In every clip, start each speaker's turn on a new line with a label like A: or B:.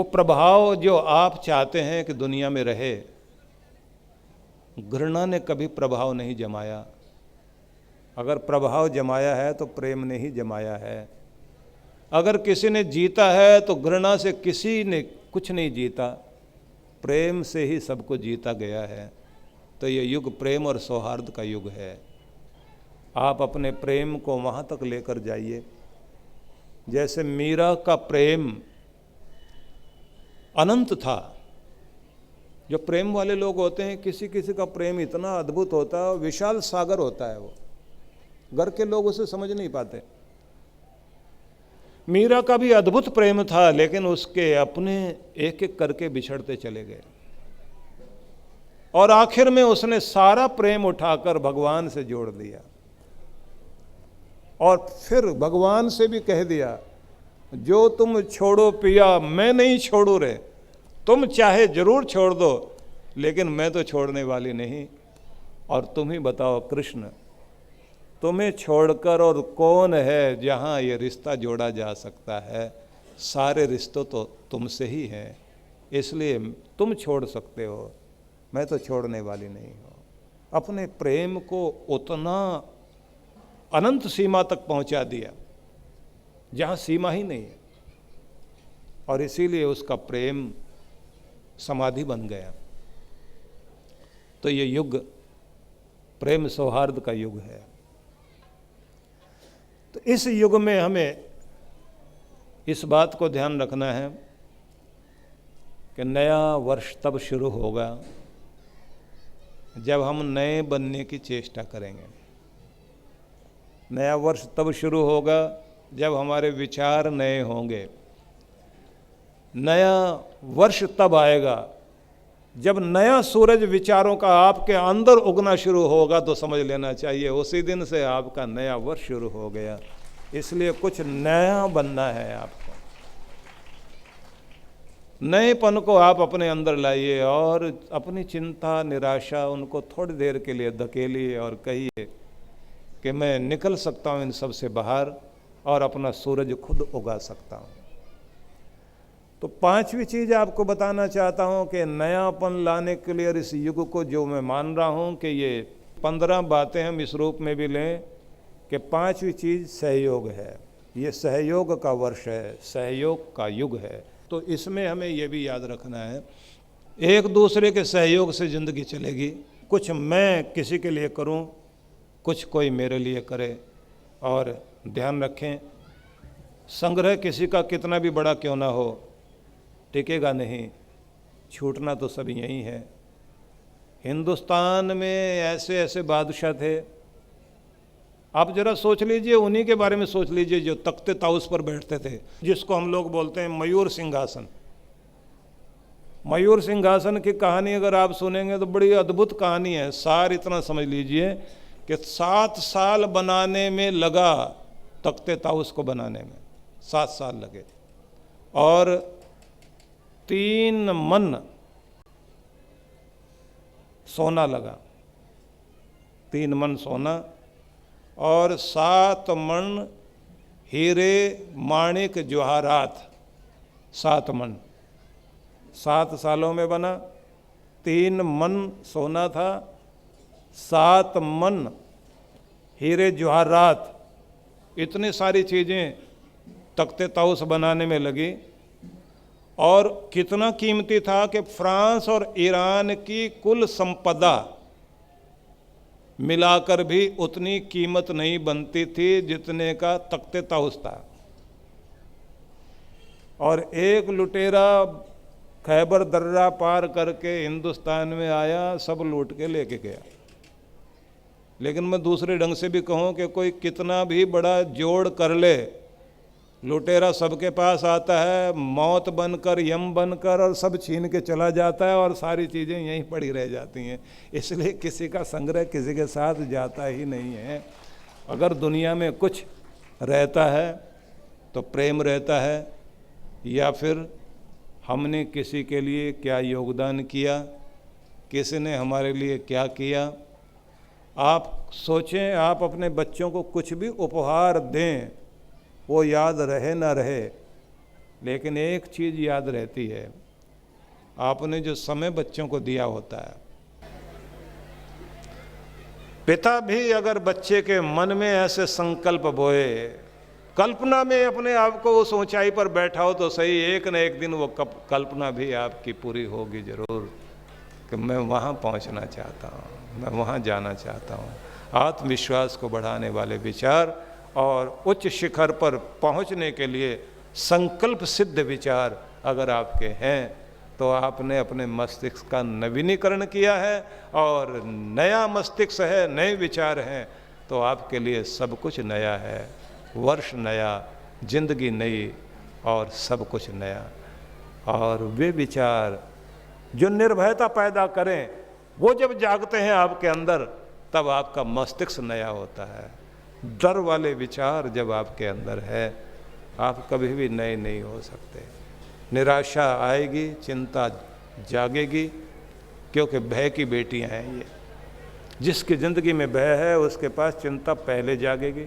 A: वो प्रभाव जो आप चाहते हैं कि दुनिया में रहे, घृणा ने कभी प्रभाव नहीं जमाया। अगर प्रभाव जमाया है तो प्रेम ने ही जमाया है। अगर किसी ने जीता है तो घृणा से किसी ने कुछ नहीं जीता, प्रेम से ही सबको जीता गया है। तो ये युग प्रेम और सौहार्द का युग है। आप अपने प्रेम को वहाँ तक लेकर जाइए जैसे मीरा का प्रेम अनंत था। जो प्रेम वाले लोग होते हैं, किसी किसी का प्रेम इतना अद्भुत होता है, विशाल सागर होता है, वो घर के लोग उसे समझ नहीं पाते। मीरा का भी अद्भुत प्रेम था, लेकिन उसके अपने एक एक करके बिछड़ते चले गए और आखिर में उसने सारा प्रेम उठाकर भगवान से जोड़ दिया और फिर भगवान से भी कह दिया, जो तुम छोड़ो पिया मैं नहीं छोड़ू रे, तुम चाहे जरूर छोड़ दो लेकिन मैं तो छोड़ने वाली नहीं। और तुम ही बताओ कृष्ण, तुम्हें छोड़कर और कौन है जहाँ ये रिश्ता जोड़ा जा सकता है। सारे रिश्तों तो तुमसे ही हैं, इसलिए तुम छोड़ सकते हो, मैं तो छोड़ने वाली नहीं हूँ। अपने प्रेम को उतना अनंत सीमा तक पहुँचा दिया जहाँ सीमा ही नहीं है, और इसीलिए उसका प्रेम समाधि बन गया। तो ये युग प्रेम सौहार्द का युग है। तो इस युग में हमें इस बात को ध्यान रखना है कि नया वर्ष तब शुरू होगा जब हम नए बनने की चेष्टा करेंगे। नया वर्ष तब शुरू होगा जब हमारे विचार नए होंगे। नया वर्ष तब आएगा जब नया सूरज विचारों का आपके अंदर उगना शुरू होगा, तो समझ लेना चाहिए उसी दिन से आपका नया वर्ष शुरू हो गया। इसलिए कुछ नया बनना है आपको। नएपन को आप अपने अंदर लाइए और अपनी चिंता निराशा उनको थोड़ी देर के लिए धकेलिए और कहिए कि मैं निकल सकता हूँ इन सब से बाहर और अपना सूरज खुद उगा सकता हूँ। तो पांचवी चीज़ आपको बताना चाहता हूँ कि नयापन लाने के लिए इस युग को, जो मैं मान रहा हूँ कि ये 15 बातें हम इस रूप में भी लें कि पांचवी चीज़ सहयोग है। ये सहयोग का वर्ष है, सहयोग का युग है। तो इसमें हमें ये भी याद रखना है, एक दूसरे के सहयोग से ज़िंदगी चलेगी। कुछ मैं किसी के लिए करूँ, कुछ कोई मेरे लिए करे। और ध्यान रखें, संग्रह किसी का कितना भी बड़ा क्यों ना हो टिकेगा नहीं, छूटना तो सब यही है। हिंदुस्तान में ऐसे ऐसे बादशाह थे, आप जरा सोच लीजिए, उन्हीं के बारे में सोच लीजिए जो तख्ते ताउस पर बैठते थे, जिसको हम लोग बोलते हैं मयूर सिंहासन। मयूर सिंहासन की कहानी अगर आप सुनेंगे तो बड़ी अद्भुत कहानी है। सार इतना समझ लीजिए कि 7 साल बनाने में लगा, तख्ते ताउस को बनाने में 7 साल लगे, और 3 मन सोना लगा, 3 मन सोना और 7 मन हीरे माणिक जवाहरात, 7 मन 7 सालों में बना। 3 मन सोना था, 7 मन हीरे जवाहरात, इतनी सारी चीज़ें तख्ते ताउस बनाने में लगी। और कितना कीमती था कि फ्रांस और ईरान की कुल संपदा मिलाकर भी उतनी कीमत नहीं बनती थी जितने का तख्ते ताउस था। और एक लुटेरा खैबर दर्रा पार करके हिंदुस्तान में आया, सब लूट के लेके गया। लेकिन मैं दूसरे ढंग से भी कहूँ कि कोई कितना भी बड़ा जोड़ कर ले, लुटेरा सबके पास आता है मौत बनकर, यम बनकर, और सब छीन के चला जाता है और सारी चीज़ें यहीं पड़ी रह जाती हैं। इसलिए किसी का संग्रह किसी के साथ जाता ही नहीं है। अगर दुनिया में कुछ रहता है तो प्रेम रहता है, या फिर हमने किसी के लिए क्या योगदान किया, किसी ने हमारे लिए क्या किया। आप सोचें, आप अपने बच्चों को कुछ भी उपहार दें, वो याद रहे ना रहे, लेकिन एक चीज़ याद रहती है, आपने जो समय बच्चों को दिया होता है, पिता भी अगर बच्चे के मन में ऐसे संकल्प बोए, कल्पना में अपने आप को उस ऊंचाई पर बैठाओ तो सही, एक न एक दिन वो कल्पना भी आपकी पूरी होगी जरूर, कि मैं वहाँ पहुँचना चाहता हूँ, मैं वहाँ जाना चाहता हूँ। आत्मविश्वास को बढ़ाने वाले विचार और उच्च शिखर पर पहुँचने के लिए संकल्प सिद्ध विचार अगर आपके हैं तो आपने अपने मस्तिष्क का नवीनीकरण किया है, और नया मस्तिष्क है, नए विचार हैं, तो आपके लिए सब कुछ नया है। वर्ष नया, जिंदगी नई, और सब कुछ नया। और वे विचार जो निर्भयता पैदा करें, वो जब जागते हैं आपके अंदर, तब आपका मस्तिष्क नया होता है। डर वाले विचार जब आपके अंदर है, आप कभी भी नए नहीं हो सकते। निराशा आएगी, चिंता जागेगी, क्योंकि भय की बेटियां हैं ये। जिसकी ज़िंदगी में भय है उसके पास चिंता पहले जागेगी,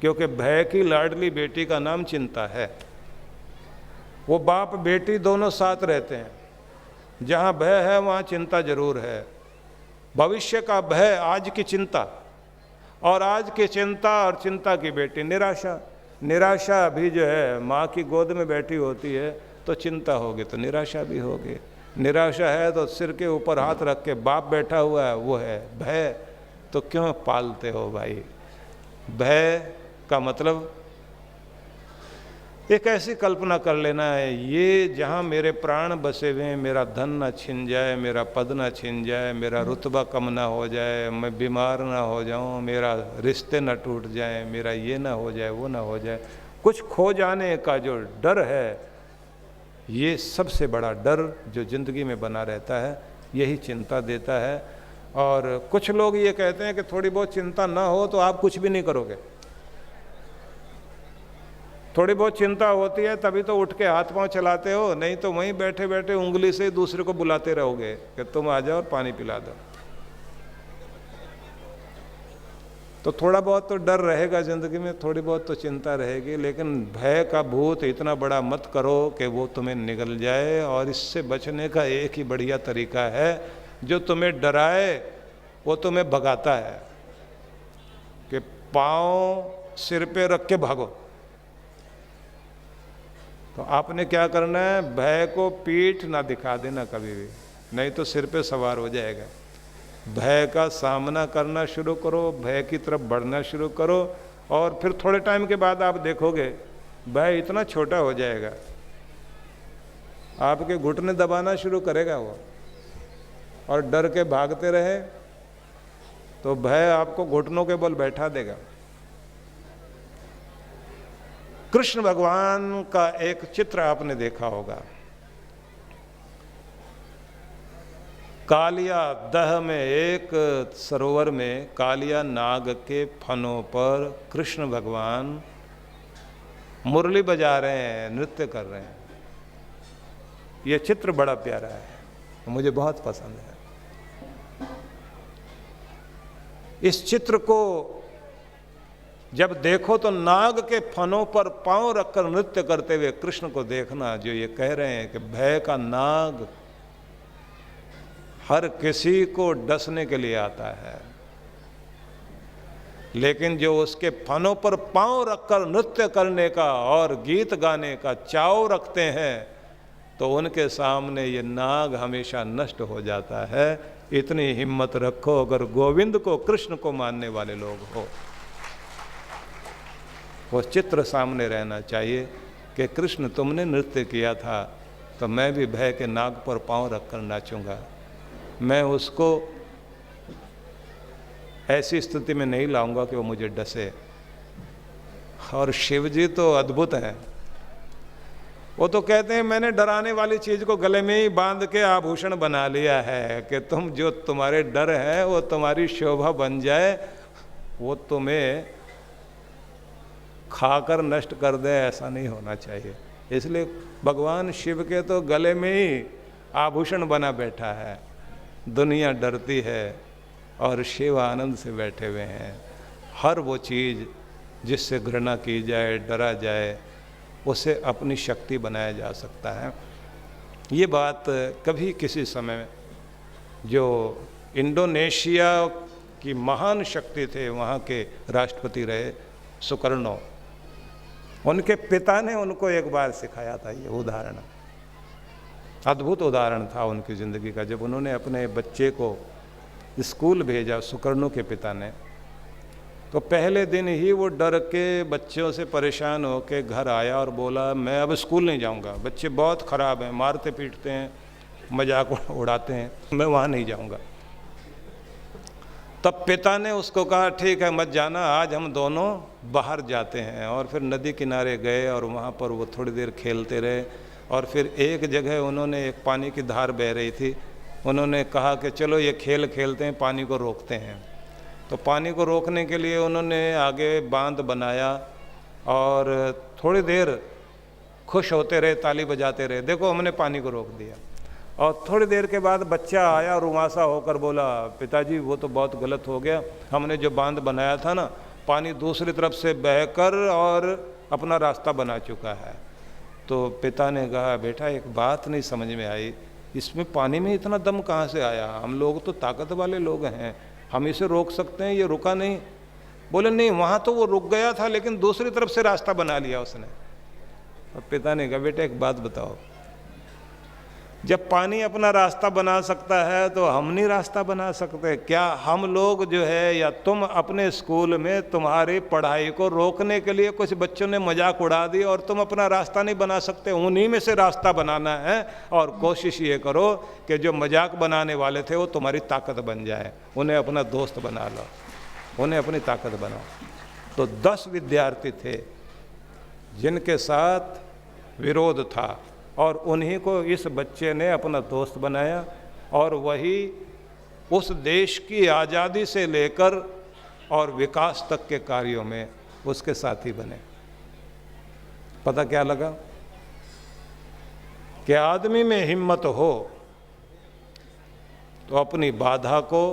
A: क्योंकि भय की लाडली बेटी का नाम चिंता है। वो बाप बेटी दोनों साथ रहते हैं, जहाँ भय है वहाँ चिंता जरूर है। भविष्य का भय, आज की चिंता, और आज की चिंता और चिंता की बेटी निराशा। निराशा भी जो है माँ की गोद में बैठी होती है तो चिंता होगी तो निराशा भी होगी। निराशा है तो सिर के ऊपर हाथ रख के बाप बैठा हुआ है, वो है भय। तो क्यों पालते हो भाई? भय का मतलब एक ऐसी कल्पना कर लेना है, ये जहाँ मेरे प्राण बसे हुए हैं, मेरा धन ना छिन जाए, मेरा पद ना छिन जाए, मेरा रुतबा कम ना हो जाए, मैं बीमार ना हो जाऊँ, मेरा रिश्ते ना टूट जाए, मेरा ये ना हो जाए, वो ना हो जाए। कुछ खो जाने का जो डर है, ये सबसे बड़ा डर जो ज़िंदगी में बना रहता है, यही चिंता देता है। और कुछ लोग ये कहते हैं कि थोड़ी बहुत चिंता ना हो तो आप कुछ भी नहीं करोगे। थोड़ी बहुत चिंता होती है तभी तो उठ के हाथ पांव चलाते हो, नहीं तो वहीं बैठे बैठे उंगली से दूसरे को बुलाते रहोगे कि तुम आ जाओ और पानी पिला दो। तो थोड़ा बहुत तो डर रहेगा ज़िंदगी में, थोड़ी बहुत तो चिंता रहेगी, लेकिन भय का भूत इतना बड़ा मत करो कि वो तुम्हें निगल जाए। और इससे बचने का एक ही बढ़िया तरीका है, जो तुम्हें डराए वो तुम्हें भगाता है, कि पाँव सिर पे रख के भागो। तो आपने क्या करना है, भय को पीठ ना दिखा देना कभी भी, नहीं तो सिर पे सवार हो जाएगा। भय का सामना करना शुरू करो, भय की तरफ बढ़ना शुरू करो, और फिर थोड़े टाइम के बाद आप देखोगे भय इतना छोटा हो जाएगा, आपके घुटने दबाना शुरू करेगा वो। और डर के भागते रहे तो भय आपको घुटनों के बल बैठा देगा। कृष्ण भगवान का एक चित्र आपने देखा होगा, कालिया दह में एक सरोवर में कालिया नाग के फनों पर कृष्ण भगवान मुरली बजा रहे हैं, नृत्य कर रहे हैं। ये चित्र बड़ा प्यारा है, मुझे बहुत पसंद है। इस चित्र को जब देखो तो नाग के फनों पर पांव रखकर नृत्य करते हुए कृष्ण को देखना, जो ये कह रहे हैं कि भय का नाग हर किसी को डसने के लिए आता है, लेकिन जो उसके फनों पर पांव रखकर नृत्य करने का और गीत गाने का चाव रखते हैं, तो उनके सामने ये नाग हमेशा नष्ट हो जाता है। इतनी हिम्मत रखो अगर गोविंद को, कृष्ण को मानने वाले लोग हो। वो चित्र सामने रहना चाहिए कि कृष्ण तुमने नृत्य किया था तो मैं भी भय के नाग पर पांव रखकर नाचूंगा। मैं उसको ऐसी स्थिति में नहीं लाऊंगा कि वो मुझे डसे। और शिव जी तो अद्भुत हैं, वो तो कहते हैं मैंने डराने वाली चीज को गले में ही बांध के आभूषण बना लिया है, कि तुम जो तुम्हारे डर है वो तुम्हारी शोभा बन जाए, वो तुम्हें खाकर नष्ट कर दे, ऐसा नहीं होना चाहिए। इसलिए भगवान शिव के तो गले में ही आभूषण बना बैठा है। दुनिया डरती है और शिव आनंद से बैठे हुए हैं। हर वो चीज़ जिससे घृणा की जाए, डरा जाए, उसे अपनी शक्ति बनाया जा सकता है। ये बात कभी किसी समय जो इंडोनेशिया की महान शक्ति थे, वहाँ के राष्ट्रपति रहे सुकर्णो, उनके पिता ने उनको एक बार सिखाया था। ये उदाहरण अद्भुत उदाहरण था उनकी ज़िंदगी का। जब उन्होंने अपने बच्चे को स्कूल भेजा, सुकर्णो के पिता ने, तो पहले दिन ही वो डर के बच्चों से परेशान होकर घर आया और बोला मैं अब स्कूल नहीं जाऊंगा, बच्चे बहुत ख़राब हैं, मारते पीटते हैं, मजाक उड़ाते हैं, मैं वहाँ नहीं जाऊंगा। तब पिता ने उसको कहा ठीक है मत जाना, आज हम दोनों बाहर जाते हैं। और फिर नदी किनारे गए और वहाँ पर वो थोड़ी देर खेलते रहे। और फिर एक जगह उन्होंने, एक पानी की धार बह रही थी, उन्होंने कहा कि चलो ये खेल खेलते हैं, पानी को रोकते हैं। तो पानी को रोकने के लिए उन्होंने आगे बांध बनाया और थोड़ी देर खुश होते रहे, ताली बजाते रहे, देखो हमने पानी को रोक दिया। और थोड़ी देर के बाद बच्चा आया रुआंसा होकर बोला पिताजी वो तो बहुत गलत हो गया, हमने जो बांध बनाया था ना, पानी दूसरी तरफ से बहकर और अपना रास्ता बना चुका है। तो पिता ने कहा बेटा एक बात नहीं समझ में आई, इसमें पानी में इतना दम कहाँ से आया, हम लोग तो ताकत वाले लोग हैं, हम इसे रोक सकते हैं, ये रुका नहीं। बोले नहीं वहाँ तो वो रुक गया था लेकिन दूसरी तरफ से रास्ता बना लिया उसने। और पिता ने कहा बेटा एक बात बताओ, जब पानी अपना रास्ता बना सकता है तो हम नहीं रास्ता बना सकते क्या? हम लोग जो है या तुम अपने स्कूल में तुम्हारी पढ़ाई को रोकने के लिए कुछ बच्चों ने मजाक उड़ा दी और तुम अपना रास्ता नहीं बना सकते, उन्हीं में से रास्ता बनाना है। और कोशिश ये करो कि जो मजाक बनाने वाले थे वो तुम्हारी ताकत बन जाए, उन्हें अपना दोस्त बना लो, उन्हें अपनी ताकत बनाओ। तो 10 विद्यार्थी थे जिनके साथ विरोध था और उन्हीं को इस बच्चे ने अपना दोस्त बनाया और वही उस देश की आज़ादी से लेकर और विकास तक के कार्यों में उसके साथी बने। पता क्या लगा कि आदमी में हिम्मत हो तो अपनी बाधा को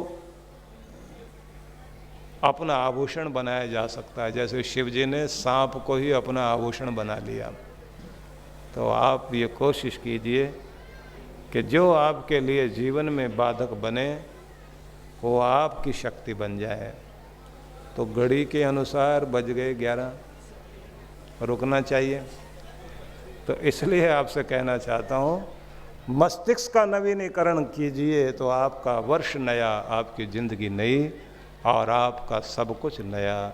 A: अपना आभूषण बनाया जा सकता है। जैसे शिव जी ने सांप को ही अपना आभूषण बना लिया। तो आप ये कोशिश कीजिए कि जो आपके लिए जीवन में बाधक बने वो आपकी शक्ति बन जाए। तो घड़ी के अनुसार बज गए 11, रुकना चाहिए। तो इसलिए आपसे कहना चाहता हूँ मस्तिष्क का नवीनीकरण कीजिए तो आपका वर्ष नया, आपकी ज़िंदगी नई और आपका सब कुछ नया,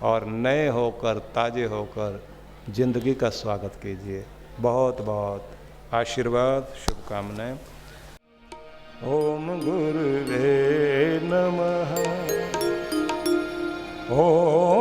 A: और नए होकर ताज़े होकर ज़िंदगी का स्वागत कीजिए। बहुत बहुत आशीर्वाद, शुभकामनाएं। ओम गुरुवे नमः। ओम